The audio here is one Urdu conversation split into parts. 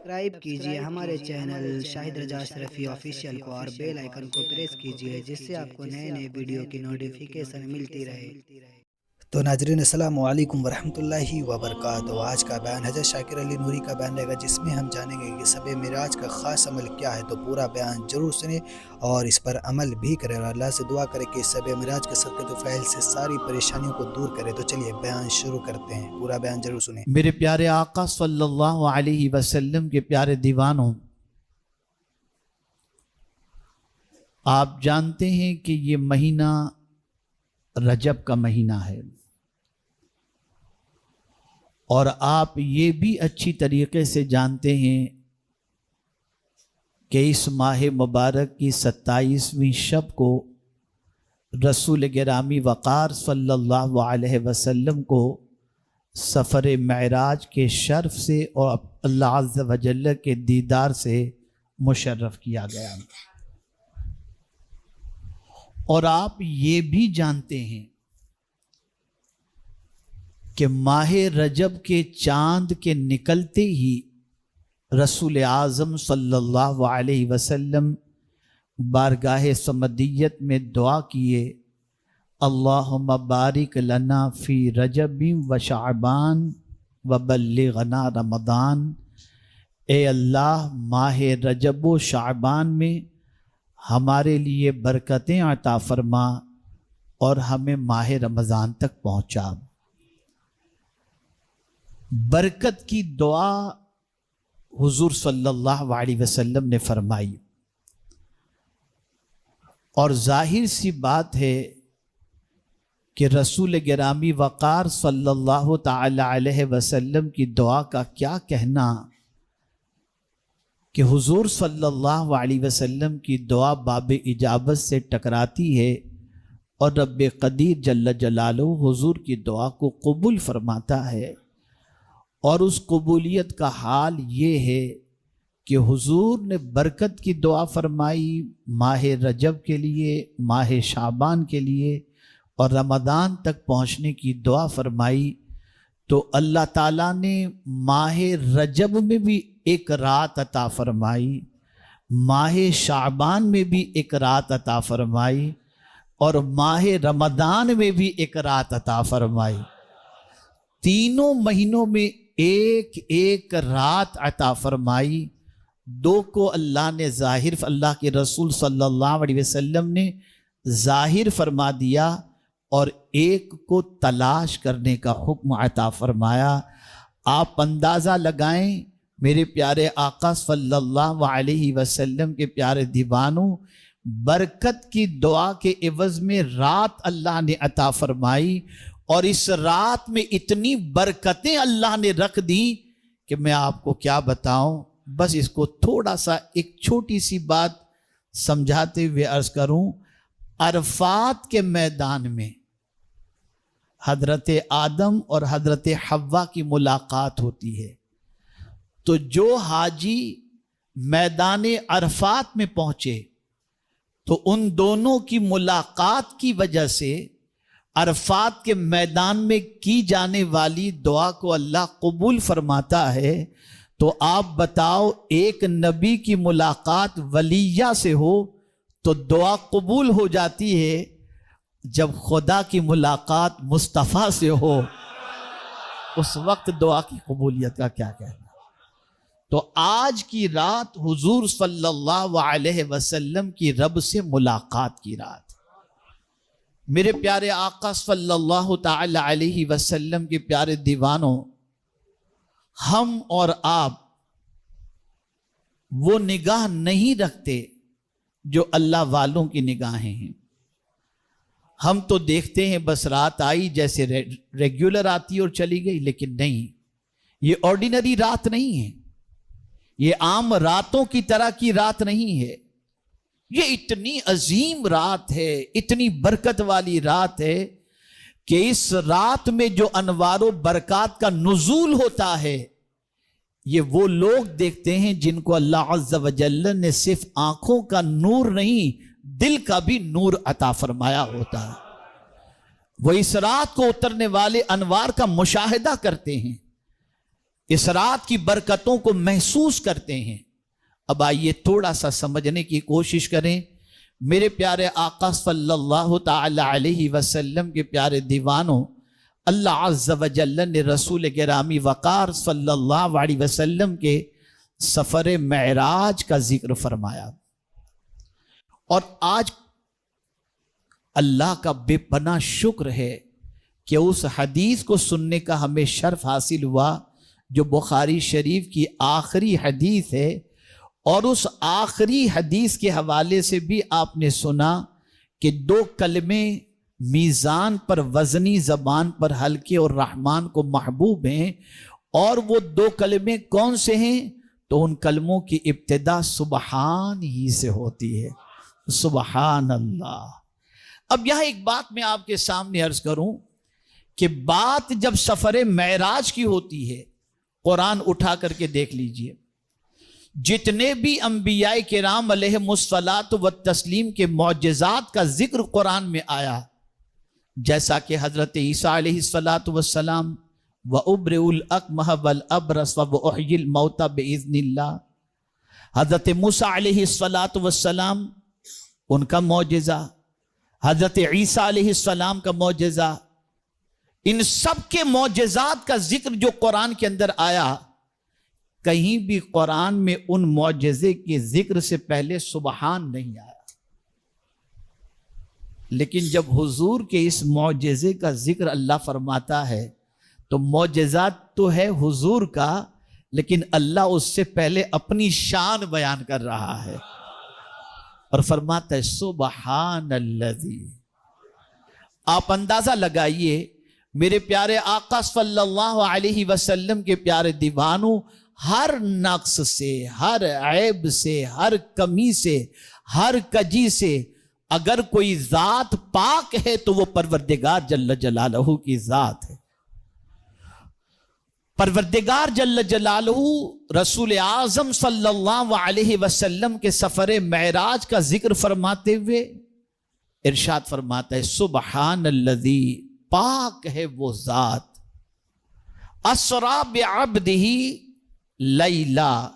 سبسکرائب کیجئے ہمارے چینل شاہد رضا اشرفی آفیشیل کو اور بیل آئیکن کو پریس کیجئے جس سے آپ کو نئے نئے ویڈیو کی نوٹیفیکیشن ملتی رہے۔ تو ناظرین السلام علیکم ورحمۃ اللہ وبرکاتہ۔ آج کا بیان حضرت شاکر علی نوری کا بیان رہے گا، جس میں ہم جانیں گے کہ شب معراج کا خاص عمل کیا ہے۔ تو پورا بیان ضرور سنیں اور اس پر عمل بھی کریں اور اللہ سے دعا کریں کہ شب معراج کے صدقۃ فعل سے ساری پریشانیوں کو دور کرے۔ تو چلیے بیان شروع کرتے ہیں، پورا بیان ضرور سنیں۔ میرے پیارے آقا صلی اللہ علیہ وسلم کے پیارے دیوانوں، آپ جانتے ہیں کہ یہ مہینہ رجب کا مہینہ ہے، اور آپ یہ بھی اچھی طریقے سے جانتے ہیں کہ اس ماہ مبارک کی 27ویں شب کو رسول گرامی وقار صلی اللہ علیہ وسلم کو سفر معراج کے شرف سے اور اللہ عز و جل کے دیدار سے مشرف کیا گیا۔ اور آپ یہ بھی جانتے ہیں کہ ماہ رجب کے چاند کے نکلتے ہی رسول اعظم صلی اللہ علیہ وسلم بارگاہ صمدیت میں دعا کیے، اللہم بارک لنا فی رجب و شعبان و بلغنا رمضان۔ اے اللہ، ماہ رجب و شعبان میں ہمارے لیے برکتیں عطا فرما اور ہمیں ماہ رمضان تک پہنچا۔ برکت کی دعا حضور صلی اللہ علیہ وسلم نے فرمائی، اور ظاہر سی بات ہے کہ رسول گرامی وقار صلی اللہ تعالی علیہ وسلم کی دعا کا کیا کہنا کہ حضور صلی اللہ علیہ وسلم کی دعا باب اجابت سے ٹکراتی ہے، اور رب قدیر جل جلالہ حضور کی دعا کو قبول فرماتا ہے۔ اور اس قبولیت کا حال یہ ہے کہ حضور نے برکت کی دعا فرمائی ماہ رجب کے لیے، ماہ شعبان کے لیے، اور رمضان تک پہنچنے کی دعا فرمائی، تو اللہ تعالیٰ نے ماہ رجب میں بھی ایک رات عطا فرمائی، ماہ شعبان میں بھی ایک رات عطا فرمائی، اور ماہ رمضان میں بھی ایک رات عطا فرمائی۔ تینوں مہینوں میں ایک ایک رات عطا فرمائی۔ دو کو اللہ نے ظاہر، اللہ کے رسول صلی اللہ علیہ وسلم نے ظاہر فرما دیا، اور ایک کو تلاش کرنے کا حکم عطا فرمایا۔ آپ اندازہ لگائیں میرے پیارے آقا صلی اللہ علیہ وسلم کے پیارے دیوانوں، برکت کی دعا کے عوض میں رات اللہ نے عطا فرمائی، اور اس رات میں اتنی برکتیں اللہ نے رکھ دیں کہ میں آپ کو کیا بتاؤں۔ بس اس کو تھوڑا سا ایک چھوٹی سی بات سمجھاتے ہوئے عرض کروں۔ عرفات کے میدان میں حضرت آدم اور حضرت حوا کی ملاقات ہوتی ہے، تو جو حاجی میدان عرفات میں پہنچے تو ان دونوں کی ملاقات کی وجہ سے عرفات کے میدان میں کی جانے والی دعا کو اللہ قبول فرماتا ہے۔ تو آپ بتاؤ، ایک نبی کی ملاقات ولیہ سے ہو تو دعا قبول ہو جاتی ہے، جب خدا کی ملاقات مصطفیٰ سے ہو اس وقت دعا کی قبولیت کا کیا کہنا۔ تو آج کی رات حضور صلی اللہ علیہ وسلم کی رب سے ملاقات کی رات۔ میرے پیارے آقا صلی اللہ تعالی علیہ وسلم کے پیارے دیوانوں، ہم اور آپ وہ نگاہ نہیں رکھتے جو اللہ والوں کی نگاہیں ہیں۔ ہم تو دیکھتے ہیں بس رات آئی جیسے ریگولر آتی اور چلی گئی، لیکن نہیں، یہ آرڈینری رات نہیں ہے، یہ عام راتوں کی طرح کی رات نہیں ہے، یہ اتنی عظیم رات ہے، اتنی برکت والی رات ہے کہ اس رات میں جو انوار و برکات کا نزول ہوتا ہے، یہ وہ لوگ دیکھتے ہیں جن کو اللہ عز و جل نے صرف آنکھوں کا نور نہیں، دل کا بھی نور عطا فرمایا ہوتا ہے۔ وہ اس رات کو اترنے والے انوار کا مشاہدہ کرتے ہیں۔ اس رات کی برکتوں کو محسوس کرتے ہیں۔ اب آئیے تھوڑا سا سمجھنے کی کوشش کریں۔ میرے پیارے آقا صلی اللہ تعالی علیہ وسلم کے پیارے دیوانوں، اللہ عز و جل نے رسول گرامی وقار صلی اللہ علیہ وسلم کے سفر معراج کا ذکر فرمایا، اور آج اللہ کا بے پناہ شکر ہے کہ اس حدیث کو سننے کا ہمیں شرف حاصل ہوا جو بخاری شریف کی آخری حدیث ہے، اور اس آخری حدیث کے حوالے سے بھی آپ نے سنا کہ 2 کلمے میزان پر وزنی، زبان پر ہلکے اور رحمان کو محبوب ہیں، اور وہ 2 کلمے کون سے ہیں؟ تو ان کلموں کی ابتدا سبحان ہی سے ہوتی ہے، سبحان اللہ۔ اب یہاں ایک بات میں آپ کے سامنے عرض کروں کہ بات جب سفر معراج کی ہوتی ہے، قرآن اٹھا کر کے دیکھ لیجئے، جتنے بھی انبیاء کرام علیہم الصلاۃ والتسلیم کے معجزات کا ذکر قرآن میں آیا، جیسا کہ حضرت عیسیٰ علیہ الصلاۃ والسلام وَأُبْرِئُ الْأَكْمَحَ وَالْأَبْرَصَ وَأُحْيِي الْمَوْتَى بِإِذْنِ اللَّهِ، حضرت موسیٰ علیہ الصلاۃ والسلام ان کا معجزہ، حضرت عیسیٰ علیہ السلام کا معجزہ، ان سب کے معجزات کا ذکر جو قرآن کے اندر آیا، کہیں بھی قرآن میں ان معجزے کے ذکر سے پہلے سبحان نہیں آیا۔ لیکن جب حضور کے اس معجزے کا ذکر اللہ فرماتا ہے تو معجزات تو ہے حضور کا، لیکن اللہ اس سے پہلے اپنی شان بیان کر رہا ہے اور فرماتا ہے سبحان الذی۔ آپ اندازہ لگائیے میرے پیارے آقا صلی اللہ علیہ وسلم کے پیارے دیوانوں، ہر نقص سے، ہر عیب سے، ہر کمی سے، ہر کجی سے اگر کوئی ذات پاک ہے تو وہ پروردگار جل جلالہ کی ذات ہے۔ پروردگار جل جلالہ رسول اعظم صلی اللہ علیہ وسلم کے سفر معراج کا ذکر فرماتے ہوئے ارشاد فرماتا ہے سبحان الذی، پاک ہے وہ ذات، اسرا بعبدہ لیلا،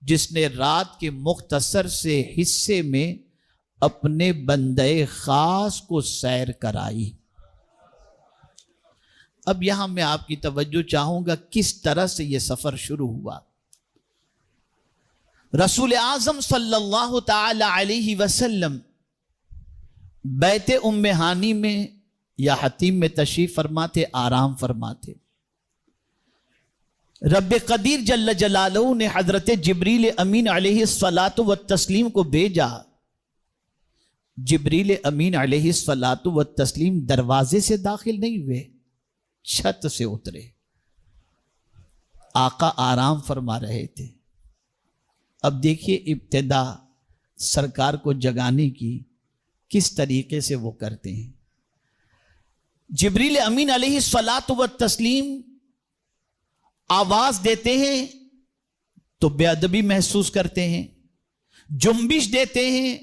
جس نے رات کے مختصر سے حصے میں اپنے بندے خاص کو سیر کرائی۔ اب یہاں میں آپ کی توجہ چاہوں گا کس طرح سے یہ سفر شروع ہوا۔ رسول اعظم صلی اللہ تعالی علیہ وسلم بیت ام ہانی میں یا حتیم میں تشریف فرماتے، آرام فرماتے۔ رب قدیر جل جلالہ نے حضرت جبریل امین علیہ الصلاۃ والتسلیم کو بھیجا۔ جبریل امین علیہ الصلاۃ والتسلیم دروازے سے داخل نہیں ہوئے، چھت سے اترے۔ آقا آرام فرما رہے تھے۔ اب دیکھیے ابتدا سرکار کو جگانے کی کس طریقے سے وہ کرتے ہیں۔ جبریل امین علیہ الصلاۃ والتسلیم آواز دیتے ہیں تو بے ادبی محسوس کرتے ہیں، جنبش دیتے ہیں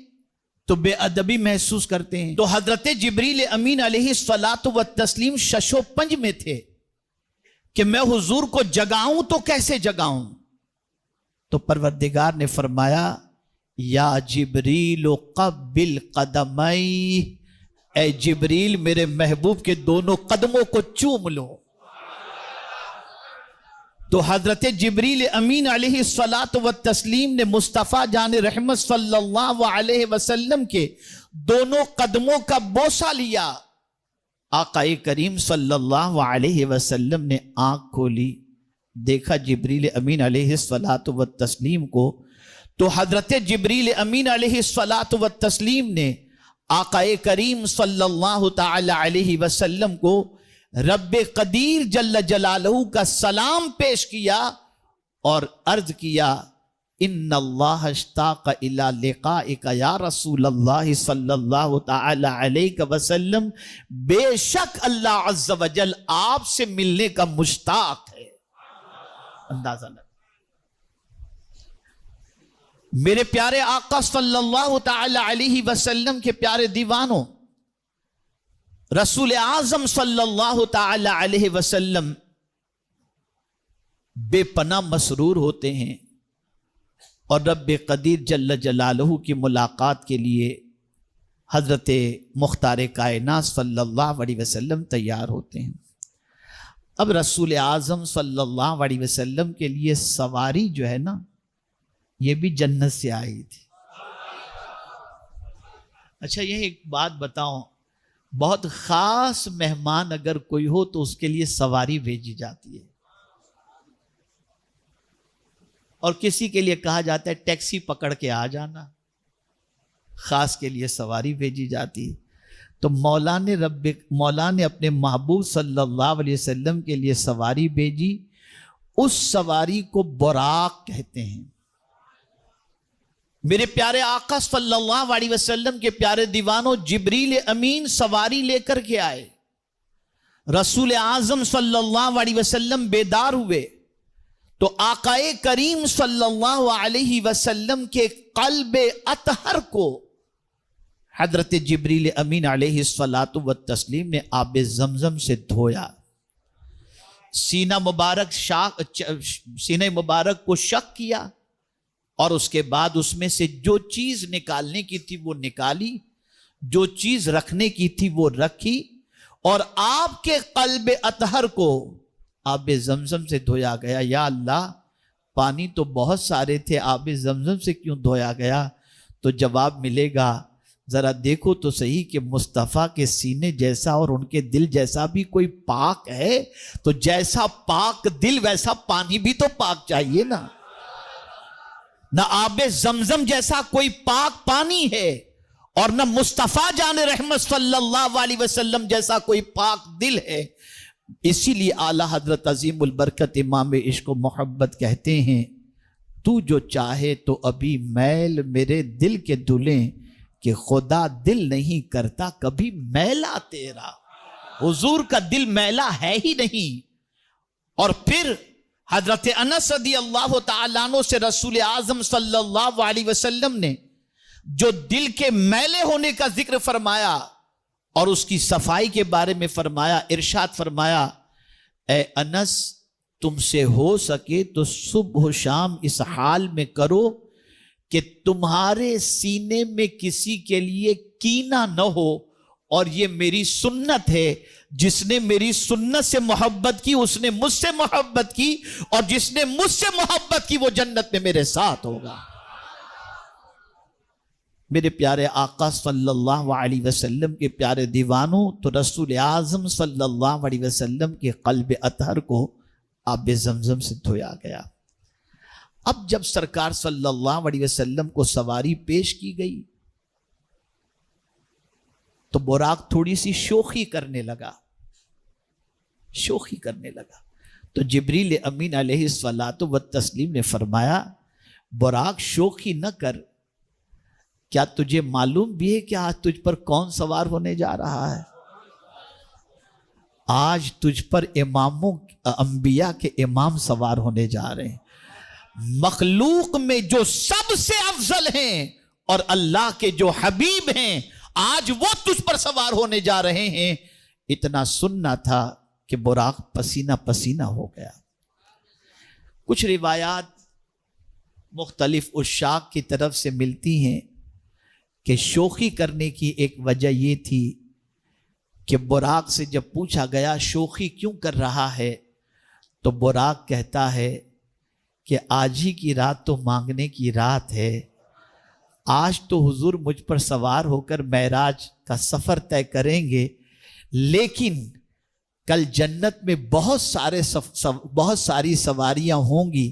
تو بے ادبی محسوس کرتے ہیں۔ تو حضرت جبریل امین علیہ الصلاۃ والتسلیم شش و پنج میں تھے کہ میں حضور کو جگاؤں تو کیسے جگاؤں؟ تو پروردگار نے فرمایا یا جبریل قبل قدمی، اے جبریل میرے محبوب کے دونوں قدموں کو چوم لو۔ تو حضرت جبریل امین علیہ الصلاۃ والتسلیم نے مصطفیٰ جان رحمت صلی اللہ علیہ وسلم کے دونوں قدموں کا بوسہ لیا۔ آقا کریم صلی اللہ علیہ وسلم نے آنکھ کھولی، دیکھا جبریل امین علیہ الصلاۃ والتسلیم کو، تو حضرت جبریل امین علیہ الصلاۃ والتسلیم نے آقا کریم صلی اللہ تعالی علیہ وسلم کو رب قدیر جل جلالہ کا سلام پیش کیا اور عرض کیا ان اللہ اشتاق الی لقائک یا رسول اللہ صلی اللہ تعالی علیہ وسلم، بے شک اللہ عز و جل آپ سے ملنے کا مشتاق ہے۔ اندازہ لگا میرے پیارے آقا صلی اللہ تعالی علیہ وسلم کے پیارے دیوانوں، رسول اعظم صلی اللہ تعالی علیہ وسلم بے پناہ مسرور ہوتے ہیں اور رب قدیر جل جلالہ کی ملاقات کے لیے حضرت مختار کائنات صلی اللہ علیہ وسلم تیار ہوتے ہیں۔ اب رسول اعظم صلی اللہ علیہ وسلم کے لیے سواری جو ہے نا، یہ بھی جنت سے آئی تھی۔ اچھا یہ ایک بات بتاؤں، بہت خاص مہمان اگر کوئی ہو تو اس کے لیے سواری بھیجی جاتی ہے، اور کسی کے لیے کہا جاتا ہے ٹیکسی پکڑ کے آ جانا، خاص کے لیے سواری بھیجی جاتی ہے۔ تو مولا نے اپنے محبوب صلی اللہ علیہ وسلم کے لیے سواری بھیجی، اس سواری کو براق کہتے ہیں۔ میرے پیارے آقا صلی اللہ علیہ وسلم کے پیارے دیوانوں، جبریل امین سواری لے کر کے آئے، رسول اعظم صلی اللہ علیہ وسلم بیدار ہوئے تو آقا کریم صلی اللہ علیہ وسلم کے قلب اطہر کو حضرت جبریل امین علیہ الصلاۃ والتسلیم نے آب زمزم سے دھویا، سینہ مبارک کو شق کیا، اور اس کے بعد اس میں سے جو چیز نکالنے کی تھی وہ نکالی، جو چیز رکھنے کی تھی وہ رکھی، اور آپ کے قلب اطہر کو آب زمزم سے دھویا گیا۔ یا اللہ، پانی تو بہت سارے تھے، آب زمزم سے کیوں دھویا گیا؟ تو جواب ملے گا، ذرا دیکھو تو صحیح کہ مصطفیٰ کے سینے جیسا اور ان کے دل جیسا بھی کوئی پاک ہے، تو جیسا پاک دل ویسا پانی بھی تو پاک چاہیے نا۔ نہ آب زمزم جیسا کوئی پاک پانی ہے، اور نہ مصطفیٰ جان رحمت صلی اللہ علیہ وسلم جیسا کوئی پاک دل ہے۔ اسی لیے اعلیٰ حضرت عظیم البرکت امام عشق و محبت کہتے ہیں، تو جو چاہے تو ابھی میل میرے دل کے دھلیں، کہ خدا دل نہیں کرتا کبھی میلا تیرا۔ حضور کا دل میلا ہے ہی نہیں۔ اور پھر حضرت انس رضی اللہ تعالیٰ عنہ سے رسول اعظم صلی اللہ علیہ وسلم نے جو دل کے میلے ہونے کا ذکر فرمایا اور اس کی صفائی کے بارے میں فرمایا، ارشاد فرمایا، اے انس، تم سے ہو سکے تو صبح و شام اس حال میں کرو کہ تمہارے سینے میں کسی کے لیے کینہ نہ ہو، اور یہ میری سنت ہے، جس نے میری سنت سے محبت کی اس نے مجھ سے محبت کی، اور جس نے مجھ سے محبت کی وہ جنت میں میرے ساتھ ہوگا۔ میرے پیارے آقا صلی اللہ علیہ وسلم کے پیارے دیوانوں، تو رسول اعظم صلی اللہ علیہ وسلم کے قلب اطہر کو آب زمزم سے دھویا گیا۔ اب جب سرکار صلی اللہ علیہ وسلم کو سواری پیش کی گئی تو براق تھوڑی سی شوخی کرنے لگا، تو جبریل امین علیہ الصلاۃ والتسلیم نے فرمایا، براق شوخی نہ کر، کیا تجھے معلوم بھی ہے کہ آج تجھ پر کون سوار ہونے جا رہا ہے؟ آج تجھ پر انبیاء کے امام سوار ہونے جا رہے ہیں، مخلوق میں جو سب سے افضل ہیں اور اللہ کے جو حبیب ہیں، آج وہ تجھ پر سوار ہونے جا رہے ہیں۔ اتنا سننا تھا کہ براق پسینہ پسینہ ہو گیا۔ کچھ روایات مختلف عشاق کی طرف سے ملتی ہیں کہ شوخی کرنے کی ایک وجہ یہ تھی کہ براق سے جب پوچھا گیا شوخی کیوں کر رہا ہے تو براق کہتا ہے کہ آج ہی کی رات تو مانگنے کی رات ہے، آج تو حضور مجھ پر سوار ہو کر معراج کا سفر طے کریں گے، لیکن کل جنت میں بہت ساری سواریاں ہوں گی،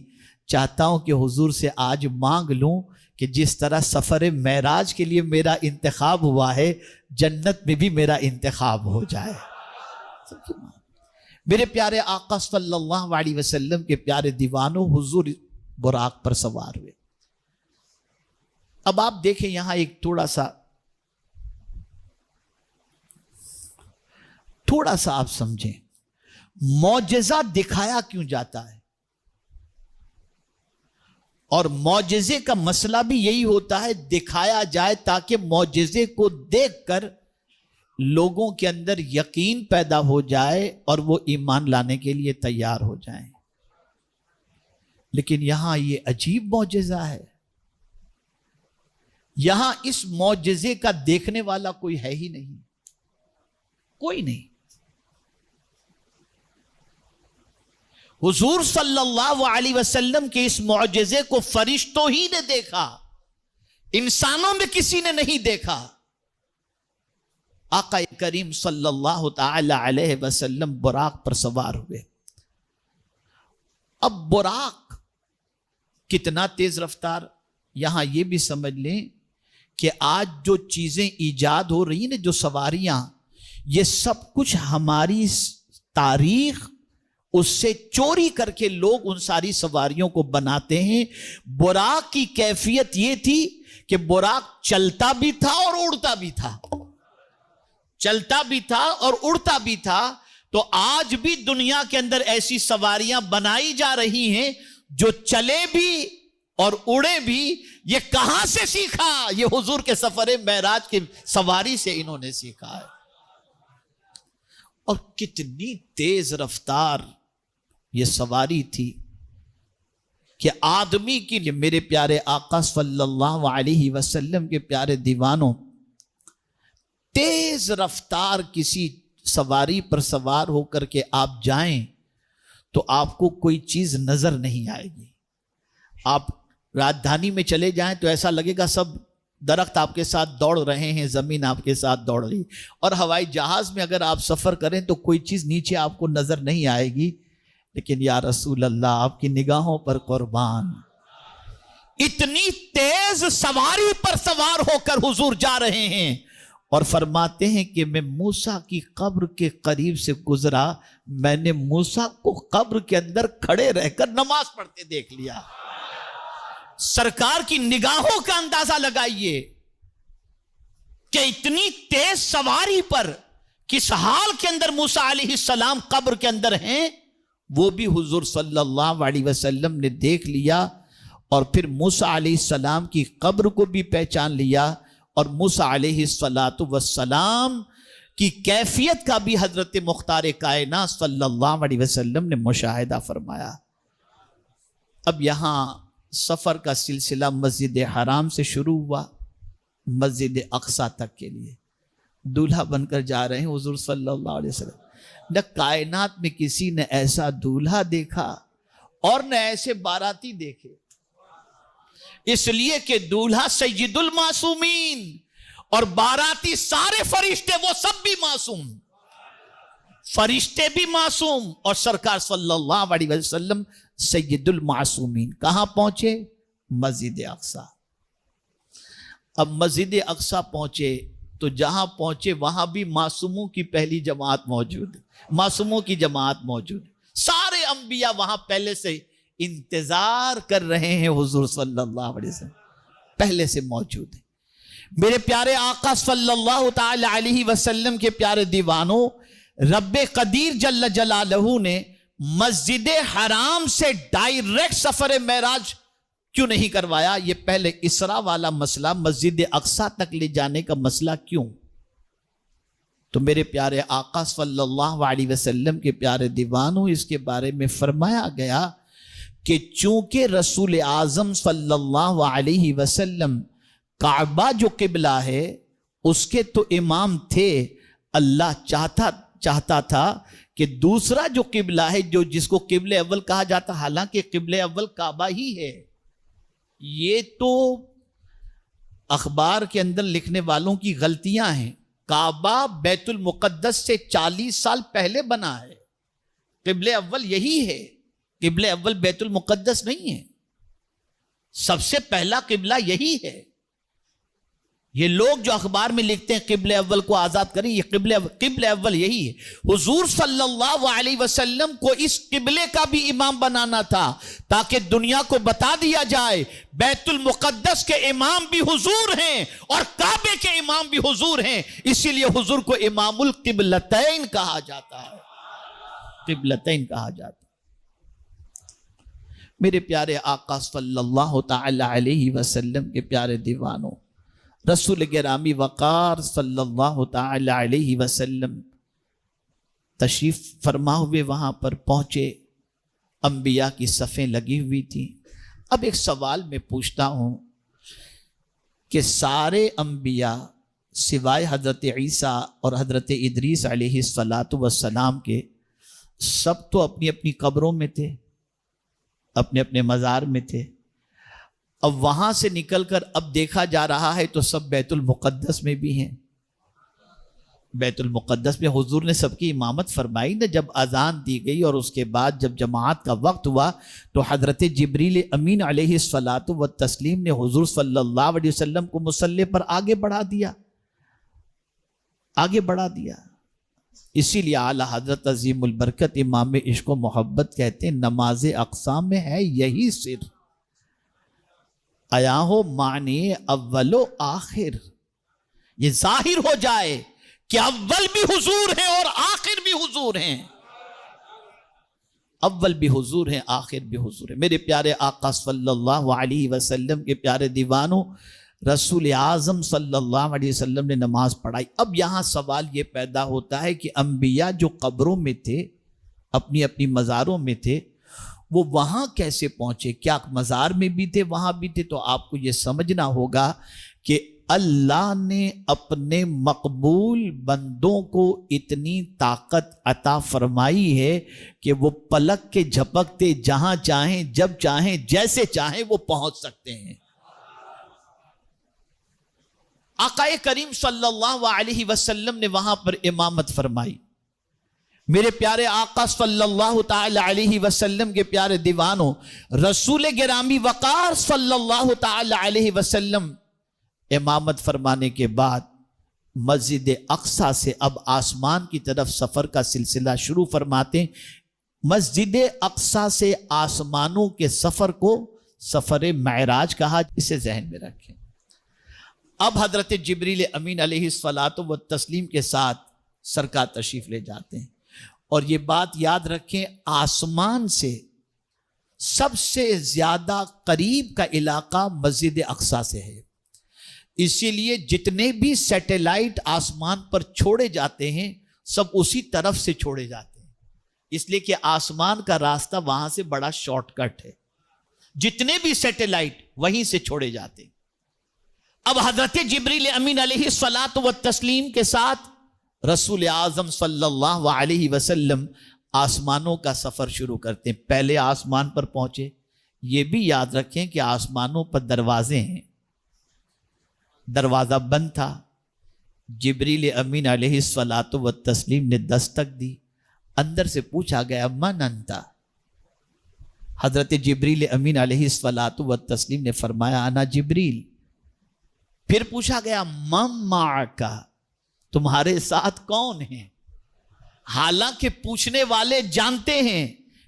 چاہتا ہوں کہ حضور سے آج مانگ لوں کہ جس طرح سفر معراج کے لیے میرا انتخاب ہوا ہے، جنت میں بھی میرا انتخاب ہو جائے۔ میرے پیارے آقا صلی اللہ علیہ وسلم کے پیارے دیوانوں، حضور براق پر سوار ہوئے۔ اب آپ دیکھیں یہاں ایک تھوڑا سا آپ سمجھیں، معجزہ دکھایا کیوں جاتا ہے؟ اور معجزے کا مسئلہ بھی یہی ہوتا ہے، دکھایا جائے تاکہ معجزے کو دیکھ کر لوگوں کے اندر یقین پیدا ہو جائے اور وہ ایمان لانے کے لیے تیار ہو جائیں۔ لیکن یہاں یہ عجیب معجزہ ہے، یہاں اس معجزے کا دیکھنے والا کوئی ہے ہی نہیں، کوئی نہیں۔ حضور صلی اللہ علیہ وسلم کے اس معجزے کو فرشتوں ہی نے دیکھا، انسانوں میں کسی نے نہیں دیکھا۔ آقا کریم صلی اللہ تعالی علیہ وسلم براق پر سوار ہوئے۔ اب براق کتنا تیز رفتار، یہاں یہ بھی سمجھ لیں کہ آج جو چیزیں ایجاد ہو رہی ہیں، جو سواریاں، یہ سب کچھ ہماری تاریخ اس سے چوری کر کے لوگ ان ساری سواریوں کو بناتے ہیں۔ براق کی کیفیت یہ تھی کہ براق چلتا بھی تھا اور اڑتا بھی تھا، چلتا بھی تھا اور اڑتا بھی تھا۔ تو آج بھی دنیا کے اندر ایسی سواریاں بنائی جا رہی ہیں جو چلے بھی اور اڑے بھی۔ یہ کہاں سے سیکھا؟ یہ حضور کے سفر معراج کی سواری سے انہوں نے سیکھا ہے۔ اور کتنی تیز رفتار یہ سواری تھی کہ آدمی کے لیے، میرے پیارے آقا صلی اللہ علیہ وسلم کے پیارے دیوانوں، تیز رفتار کسی سواری پر سوار ہو کر کے آپ جائیں تو آپ کو کوئی چیز نظر نہیں آئے گی۔ آپ راجدھانی میں چلے جائیں تو ایسا لگے گا سب درخت آپ کے ساتھ دوڑ رہے ہیں، زمین آپ کے ساتھ دوڑ رہی۔ اور ہوائی جہاز میں اگر آپ سفر کریں تو کوئی چیز نیچے آپ کو نظر نہیں آئے گی۔ لیکن یا رسول اللہ، آپ کی نگاہوں پر قربان، اتنی تیز سواری پر سوار ہو کر حضور جا رہے ہیں اور فرماتے ہیں کہ میں موسیٰ کی قبر کے قریب سے گزرا، میں نے موسیٰ کو قبر کے اندر کھڑے رہ کر نماز پڑھتے دیکھ لیا۔ سرکار کی نگاہوں کا اندازہ لگائیے کہ اتنی تیز سواری پر کس حال کے اندر موسیٰ علیہ السلام قبر کے اندر ہیں، وہ بھی حضور صلی اللہ علیہ وسلم نے دیکھ لیا۔ اور پھر موسیٰ علیہ السلام کی قبر کو بھی پہچان لیا، اور موسیٰ علیہ السلام کی کیفیت کا بھی حضرت مختار کائنات صلی اللہ علیہ وسلم نے مشاہدہ فرمایا۔ اب یہاں سفر کا سلسلہ مسجد حرام سے شروع ہوا مسجد اقصیٰ تک کے لیے۔ دولہا بن کر جا رہے ہیں حضور صلی اللہ علیہ وسلم۔ نہ کائنات میں کسی نے ایسا دولہا دیکھا اور نہ ایسے باراتی دیکھے، اس لیے کہ دولہا سید المعصومین اور باراتی سارے فرشتے وہ سب بھی معصوم، فرشتے بھی معصوم اور سرکار صلی اللہ علیہ وسلم سید المعصومین۔ کہاں پہنچے؟ مسجد اقصیٰ۔ اب مسجد اقصیٰ پہنچے تو جہاں پہنچے وہاں بھی معصوموں کی پہلی جماعت موجود ہے، معصوموں کی جماعت موجود ہے۔ سارے انبیاء وہاں پہلے سے انتظار کر رہے ہیں، حضور صلی اللہ علیہ وسلم پہلے سے موجود ہیں۔ میرے پیارے آقا صلی اللہ تعالی علیہ وسلم کے پیارے دیوانوں، رب قدیر جل جلالہ نے مسجد حرام سے ڈائریکٹ سفر معراج کیوں نہیں کروایا؟ یہ پہلے اسراء والا مسئلہ، مسجد اقصیٰ تک لے جانے کا مسئلہ کیوں؟ تو میرے پیارے آقا صلی اللہ علیہ وسلم کے پیارے دیوانوں، اس کے بارے میں فرمایا گیا کہ چونکہ رسول اعظم صلی اللہ علیہ وسلم کعبہ جو قبلہ ہے اس کے تو امام تھے، اللہ چاہتا تھا کہ دوسرا جو قبلہ ہے، جس کو قبلہ اول کہا جاتا، حالانکہ قبلہ اول کعبہ ہی ہے، یہ تو اخبار کے اندر لکھنے والوں کی غلطیاں ہیں۔ کعبہ بیت المقدس سے 40 سال پہلے بنا ہے، قبلہ اول یہی ہے، قبلہ اول بیت المقدس نہیں ہے، سب سے پہلا قبلہ یہی ہے۔ یہ لوگ جو اخبار میں لکھتے ہیں قبلہ اول کو آزاد کریں، یہ قبلہ اول یہی ہے۔ حضور صلی اللہ علیہ وسلم کو اس قبلے کا بھی امام بنانا تھا تاکہ دنیا کو بتا دیا جائے بیت المقدس کے امام بھی حضور ہیں اور کعبے کے امام بھی حضور ہیں، اسی لیے حضور کو امام القبلتین کہا جاتا ہے، قبلتین کہا جاتا ہے۔ میرے پیارے آقا صلی اللہ تعالی علیہ وسلم کے پیارے دیوانوں، رسول گرامی وقار صلی اللہ تعالی علیہ وسلم تشریف فرما ہوئے وہاں پر پہنچے۔ انبیاء کی صفیں لگی ہوئی تھیں۔ اب ایک سوال میں پوچھتا ہوں کہ سارے انبیاء سوائے حضرت عیسیٰ اور حضرت ادریس علیہ السلام کے سب تو اپنی اپنی قبروں میں تھے، اپنے اپنے مزار میں تھے۔ اب وہاں سے نکل کر اب دیکھا جا رہا ہے تو سب بیت المقدس میں بھی ہیں۔ بیت المقدس میں حضور نے سب کی امامت فرمائی نا، جب اذان دی گئی اور اس کے بعد جب جماعت کا وقت ہوا تو حضرت جبریل امین علیہ الصلاۃ والتسلیم نے حضور صلی اللہ علیہ وسلم کو مصلی پر آگے بڑھا دیا، آگے بڑھا دیا۔ اسی لیے اعلیٰ حضرت عظیم البرکت امام عشق و محبت کہتے ہیں نماز اقصا میں ہے یہی سر، آیا ہو معنی اول و آخر، یہ ظاہر ہو جائے کہ اول بھی حضور ہیں اور آخر بھی حضور ہیں، اول بھی حضور ہیں آخر بھی حضور ہیں۔ میرے پیارے آقا صلی اللہ علیہ وسلم کے پیارے دیوانوں، رسول اعظم صلی اللہ علیہ وسلم نے نماز پڑھائی۔ اب یہاں سوال یہ پیدا ہوتا ہے کہ انبیاء جو قبروں میں تھے، اپنی اپنی مزاروں میں تھے، وہ وہاں کیسے پہنچے؟ کیا مزار میں بھی تھے، وہاں بھی تھے؟ تو آپ کو یہ سمجھنا ہوگا کہ اللہ نے اپنے مقبول بندوں کو اتنی طاقت عطا فرمائی ہے کہ وہ پلک کے جھپکتے جہاں چاہیں، جب چاہیں، جیسے چاہیں وہ پہنچ سکتے ہیں۔ آقا کریم صلی اللہ علیہ وسلم نے وہاں پر امامت فرمائی۔ میرے پیارے آقا صلی اللہ تعالی علیہ وسلم کے پیارے دیوانوں، رسول گرامی وقار صلی اللہ تعالی علیہ وسلم امامت فرمانے کے بعد مسجد اقصی سے اب آسمان کی طرف سفر کا سلسلہ شروع فرماتے ہیں۔ مسجد اقصی سے آسمانوں کے سفر کو سفر معراج کہا، اسے ذہن میں رکھیں۔ اب حضرت جبریل امین علیہ الصلاۃ والتسلیم کے ساتھ سرکار تشریف لے جاتے ہیں، اور یہ بات یاد رکھیں آسمان سے سب سے زیادہ قریب کا علاقہ مسجد اقصی سے ہے، اسی لیے جتنے بھی سیٹلائٹ آسمان پر چھوڑے جاتے ہیں سب اسی طرف سے چھوڑے جاتے ہیں، اس لیے کہ آسمان کا راستہ وہاں سے بڑا شارٹ کٹ ہے، جتنے بھی سیٹلائٹ وہیں سے چھوڑے جاتے ہیں۔ اب حضرت جبریل امین علیہ الصلاۃ والتسلیم کے ساتھ رسول اعظم صلی اللہ علیہ وسلم آسمانوں کا سفر شروع کرتے ہیں۔ پہلے آسمان پر پہنچے، یہ بھی یاد رکھیں کہ آسمانوں پر دروازے ہیں، دروازہ بند تھا، جبریل امین علیہ الصلاۃ والتسلیم نے دستک دی، اندر سے پوچھا گیا من انتا؟ حضرت جبریل امین علیہ الصلاۃ والتسلیم نے فرمایا انا جبریل۔ پھر پوچھا گیا من معک؟ تمہارے ساتھ کون ہیں؟ حالانکہ پوچھنے والے جانتے ہیں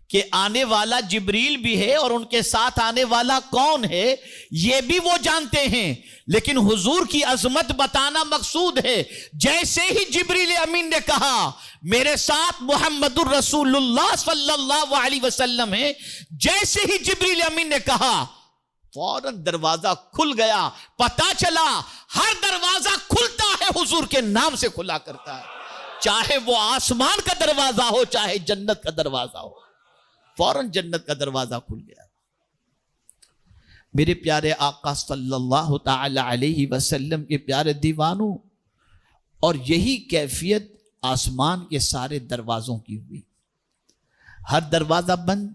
کہ آنے والا جبریل بھی ہے اور ان کے ساتھ آنے والا کون ہے یہ بھی وہ جانتے ہیں، لیکن حضور کی عظمت بتانا مقصود ہے۔ جیسے ہی جبریل امین نے کہا میرے ساتھ محمد الرسول اللہ صلی اللہ علیہ وسلم ہے، جیسے ہی جبریل امین نے کہا فوراً دروازہ کھل گیا۔ پتا چلا ہر دروازہ کھلتا ہے حضور کے نام سے کھلا کرتا ہے، چاہے وہ آسمان کا دروازہ ہو چاہے جنت کا دروازہ ہو، فوراً جنت کا دروازہ کھل گیا۔ میرے پیارے آقا صلی اللہ تعالی علیہ وسلم کے پیارے دیوانوں، اور یہی کیفیت آسمان کے سارے دروازوں کی ہوئی۔ ہر دروازہ بند،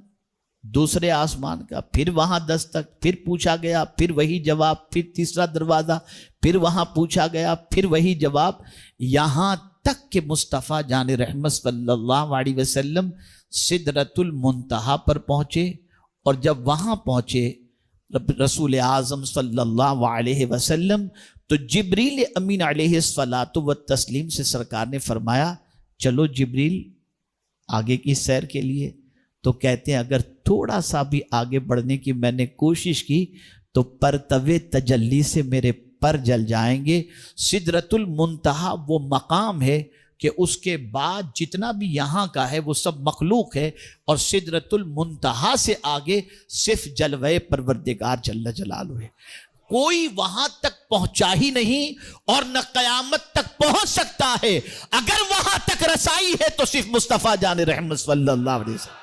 دوسرے آسمان کا، پھر وہاں دستک، پھر پوچھا گیا، پھر وہی جواب، پھر تیسرا دروازہ، پھر وہاں پوچھا گیا، پھر وہی جواب، یہاں تک کہ مصطفیٰ جان رحمت صلی اللہ علیہ وسلم سدرۃ المنتہا پر پہنچے، اور جب وہاں پہنچے رسول اعظم صلی اللہ علیہ وسلم تو جبریل امین علیہ الصلاۃ والتسلیم سے سرکار نے فرمایا چلو جبریل آگے کی سیر کے لیے۔ تو کہتے ہیں اگر تھوڑا سا بھی آگے بڑھنے کی میں نے کوشش کی تو پرتوے تجلی سے میرے پر جل جائیں گے۔ سدرۃ المنتہا وہ مقام ہے کہ اس کے بعد جتنا بھی یہاں کا ہے وہ سب مخلوق ہے، اور سدرۃ المنتہا سے آگے صرف جلوہ پروردگار جل جلالہ ہے۔ کوئی وہاں تک پہنچا ہی نہیں اور نہ قیامت تک پہنچ سکتا ہے۔ اگر وہاں تک رسائی ہے تو صرف مصطفیٰ جان رحمت صلی اللہ علیہ وسلم۔